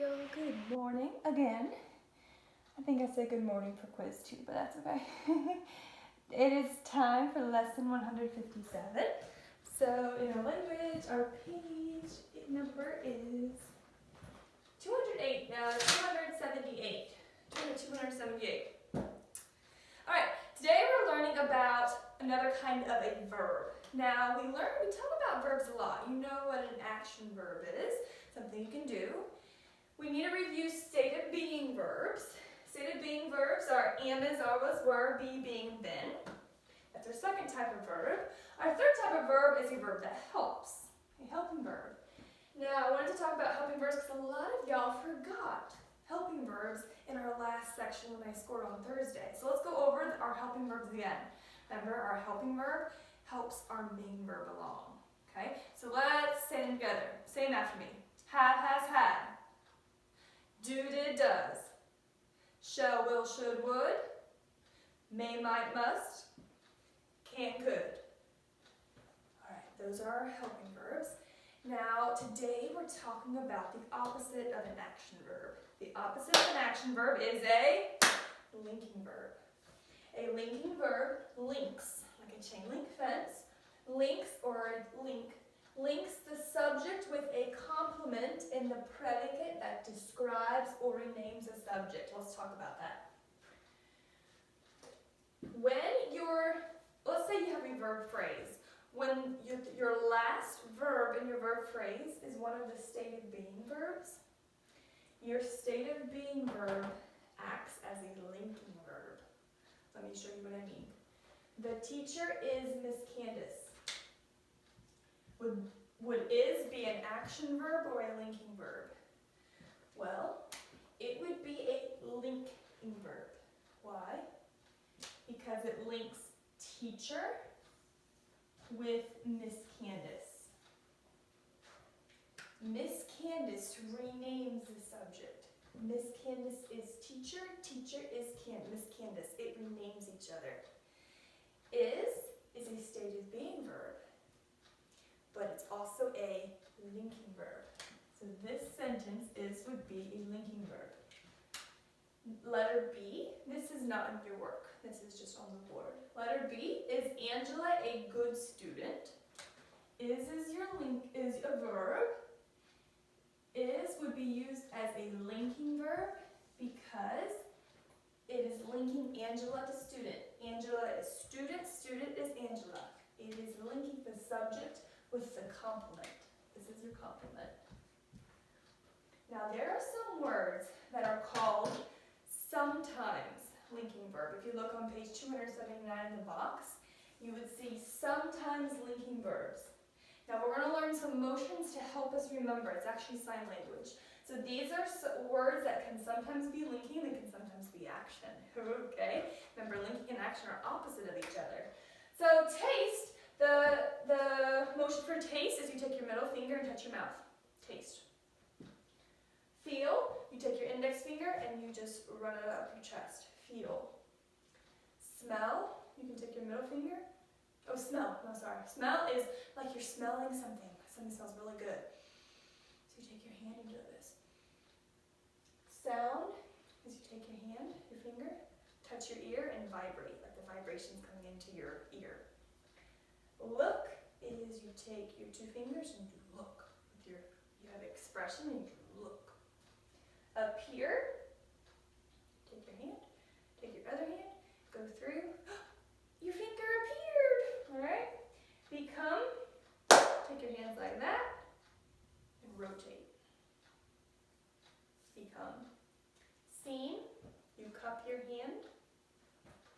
yo, good morning again. I think I said good morning for quiz 2, but that's okay. It is time for lesson 157. So in our language, our page number is 208, 278. 278. Alright, today we're learning about another kind of a verb. Now we talk about verbs a lot. You know what an action verb is, something you can do. We need to review state of being verbs. State of being verbs are am, is, are, was, were, be, being, been. That's our second type of verb. Our third type of verb is a verb that helps, a helping verb. Now, I wanted to talk about helping verbs because a lot of y'all forgot helping verbs in our last section when I scored on Thursday. So let's go over our helping verbs again. Remember, our helping verb helps our main verb along. Okay? So let's say them together. Say them after me. Have, has, had. Do, did, does. Shall, will, should, would. May, might, must. Can, could. Alright, those are our helping verbs. Now, today we're talking about the opposite of an action verb. The opposite of an action verb is a linking verb. A linking verb links, like a chain link fence, links the subject with a complement in the predicate that describes or renames a subject. Let's talk about that. Let's say you have a verb phrase. When your last verb in your verb phrase is one of the state of being verbs, your state of being verb acts as a linking verb. Let me show you what I mean. The teacher is Miss Candace. Would is be an action verb or a linking verb? Well, it would be a linking verb. Why? Because it links teacher with Miss Candace. Miss Candace renames the subject. Miss Candace is teacher, teacher is Miss Candace. It renames each other. Is a state of being verb, but it's also a linking verb. So this sentence would be a linking verb. Letter B, this is not in your work. This is just on the board. Letter B, is Angela a good student? Is a verb. Is would be used as a linking verb because it is linking Angela to student. Angela is student, student is Angela. It is linking the subject with the complement. This is your complement. Now there are some words that are called sometimes linking verb. If you look on page 279 in the box, you would see sometimes linking verbs. Now we're going to learn some motions to help us remember. It's actually sign language. So these are words that can sometimes be linking, they can sometimes be action. Okay? Remember, linking and action are opposite of each other. So taste, the motion for taste is you take your middle finger and touch your mouth. Taste. Feel, you take your index finger and you just run it up your chest. Feel. Smell, you can take your middle finger. Oh, smell. No, sorry. Smell is like you're smelling something. Something smells really good. So you take your hand and do this. Sound is you take your hand, your finger, touch your ear and vibrate, like the vibrations coming into your ear. Look is you take your two fingers and you look. You have expression and you look. Appear, take your hand, take your other hand, go through. Your finger appeared. Alright? Become, take your hands like that and rotate. Become. Seen, you cup your hand.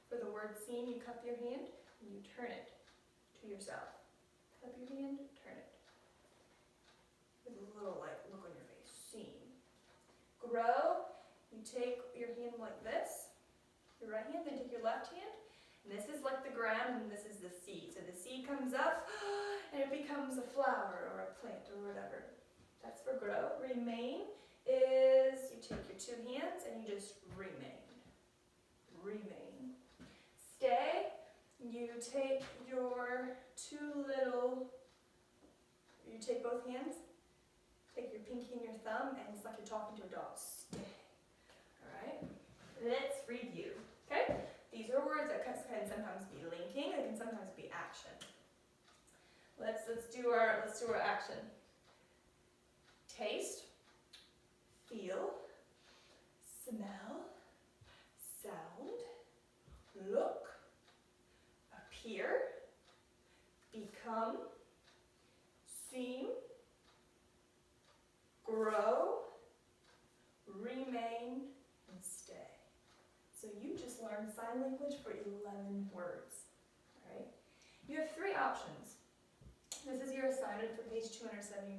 For the word seen, you cup your hand and you turn it to yourself. Cup your hand, turn it. With a little look on your face. Seen. Grow, you take your hand like this. Your right hand, then take your left hand. And this is like the ground and this is the seed. So the seed comes up and it becomes a flower or a plant or whatever. That's for grow. Remain is you take your two hands and you just remain. Remain. Stay, you take you take both hands, take your pinky and your thumb and it's like like you're talking to a dog. Stay. All right. Let's review. Okay. These are words that can sometimes be linking. They can sometimes be action. Let's do our action. Taste, feel, smell, sound, look, appear, become, seem, grow, remain, and stay. So you just learned sign language for 11 words. All right? You have 3 options. This is your assignment for page 279.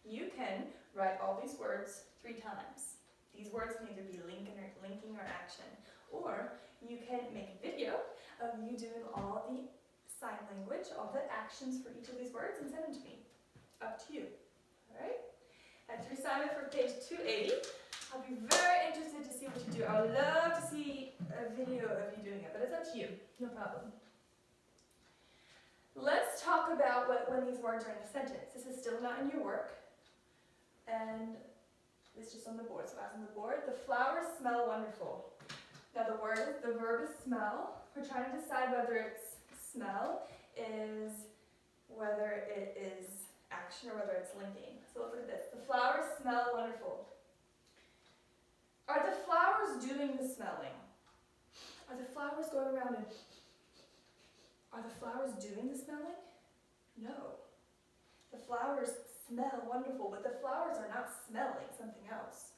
You can write all these words 3 times. These words can either be linking or action. Or you can make a video of you doing all the sign language, all the actions for each of these words, and send them to me. Up to you. All right? That's your assignment for page 280. I'll be very interested to see what you do. I would love to see a video of you doing it, but it's up to you. No problem. Let's talk about when these words are in a sentence. This is still not in your work, and it's just on the board. So as on the board, the flowers smell wonderful. Now the verb is smell. We're trying to decide whether it's smell is whether it is action or whether it's linking. So let's look at this. The flowers smell wonderful. Are the flowers doing the smelling? Are the flowers going around and are the flowers doing the smelling? No. The flowers smell wonderful, but the flowers are not smelling something else.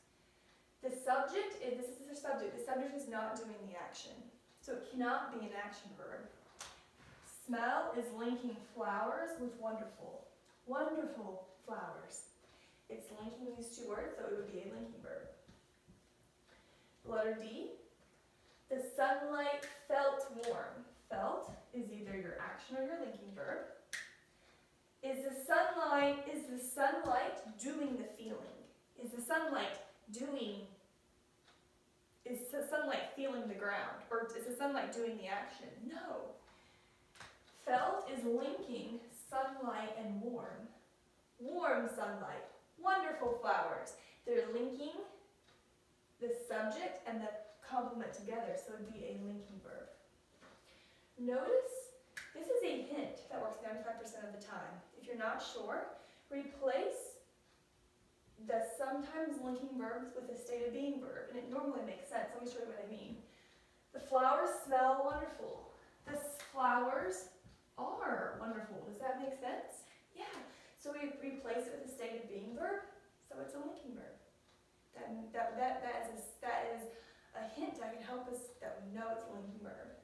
The subject is, this is the subject. The subject is not doing the action. So it cannot be an action verb. Smell is linking flowers with wonderful. Wonderful flowers. It's linking these 2 words, so it would be a linking verb. Letter D. The sunlight felt warm. Felt is either your action or your linking verb. Is the sunlight doing the feeling? Is the sunlight feeling the ground? Or is the sunlight doing the action? No. Felt is linking sunlight and warm. Warm sunlight. Wonderful flowers. They're linking the subject and the complement together, so it would be a linking verb. Notice, this is a hint that works 95% of the time. If you're not sure, replace the sometimes linking verbs with a state of being verb, and it normally makes sense. Let me show you what I mean. The flowers smell wonderful. The flowers are wonderful. Does that make sense? Yeah. So we replace it with a state of being verb, so it's a linking verb. That is a hint that can help us that we know it's a linking verb.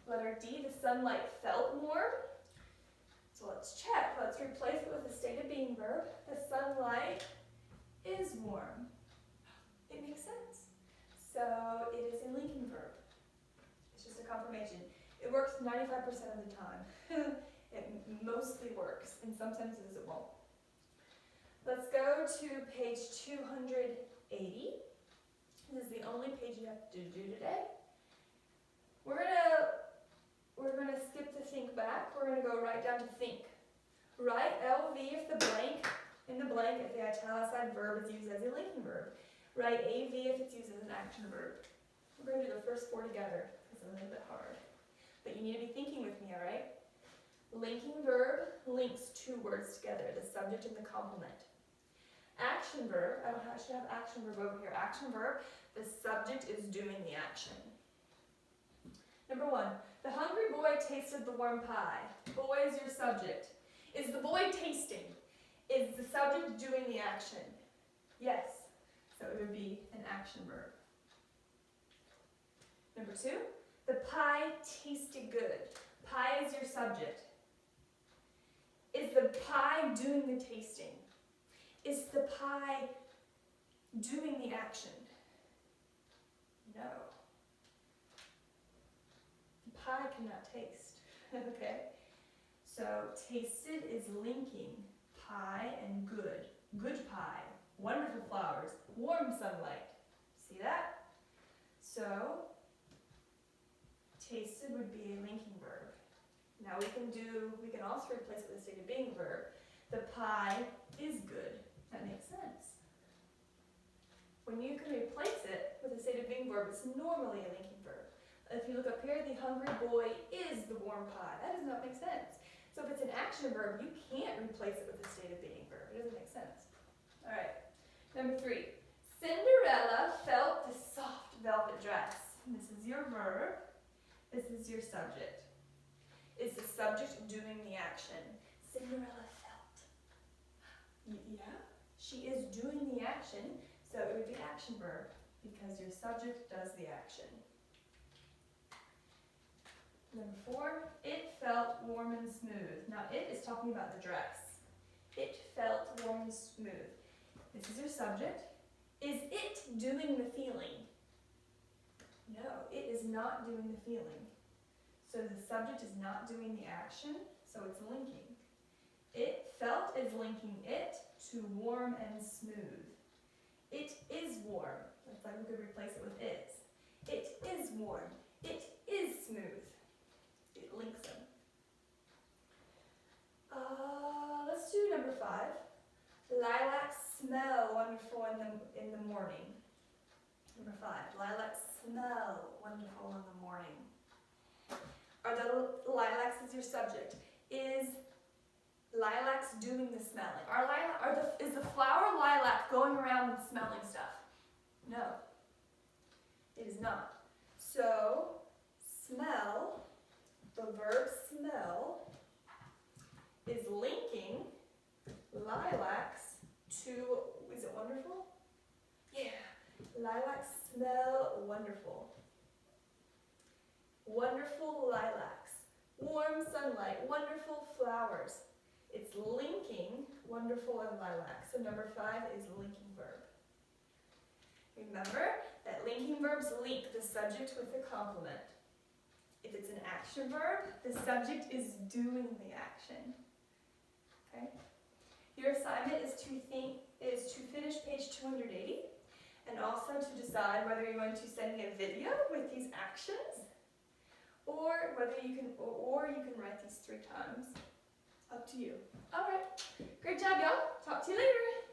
Letter D, the sunlight felt warm. So let's check. Let's replace it with a state of being verb. The sunlight is warm. It makes sense. So it is a linking verb. It's just a confirmation. It works 95% of the time. It mostly works. In some sentences it won't. Let's go to page 280. This is the only page you have to do today. We're gonna skip the think back. We're gonna go right down to think. Write LV if the blank in the blank if the italicized verb is used as a linking verb. Write AV if it's used as an action verb. We're gonna do the first 4 together. It's a little bit hard, but you need to be thinking with me, all right? Linking verb links 2 words together, the subject and the complement. Action verb, I should have action verb over here. Action verb, the subject is doing the action. Number 1, the hungry boy tasted the warm pie. Boy is your subject. Is the boy tasting? Is the subject doing the action? Yes, so it would be an action verb. Number 2, the pie tasted good. Pie is your subject. Is the pie doing the tasting? Is the pie doing the action? No. The pie cannot taste. Okay? So tasted is linking pie and good. Good pie, wonderful flowers, warm sunlight. See that? So tasted would be a linking verb. Now we can also replace it with a state of being verb. The pie is good. That makes sense. verb. It's normally a linking verb. If you look up here, the hungry boy is the warm pie. That does not make sense. So if it's an action verb, you can't replace it with a state of being verb. It doesn't make sense. All right. Number 3. Cinderella felt the soft velvet dress. This is your verb. This is your subject. Is the subject doing the action? Cinderella felt. Yeah, she is doing the action, so it would be action verb because your subject does the action. Number 4, it felt warm and smooth. Now it is talking about the dress. It felt warm and smooth. This is your subject. Is it doing the feeling? No, it is not doing the feeling. So the subject is not doing the action, so it's linking. It felt is linking it to warm and smooth. It is warm. That's like we could replace it with is. It is warm. It is smooth. It links them. Let's do number 5. Lilacs smell wonderful in the morning. Number 5. Lilacs smell wonderful in the morning. Are the lilacs is your subject? Is lilacs doing the smelling? Is the flower lilac going around and smelling stuff? No, it is not. So, smell, the verb smell, is linking lilacs to, is it wonderful? Yeah, lilacs smell wonderful. Wonderful lilacs, warm sunlight, wonderful flowers. It's linking wonderful and lilac. So number 5 is linking verb. Remember that linking verbs link the subject with the complement. If it's an action verb, the subject is doing the action. Okay? Your assignment is to finish page 280 and also to decide whether you're going to send me a video with these actions or whether you can write these 3 times. Up to you. All right. Great job, y'all. Talk to you later.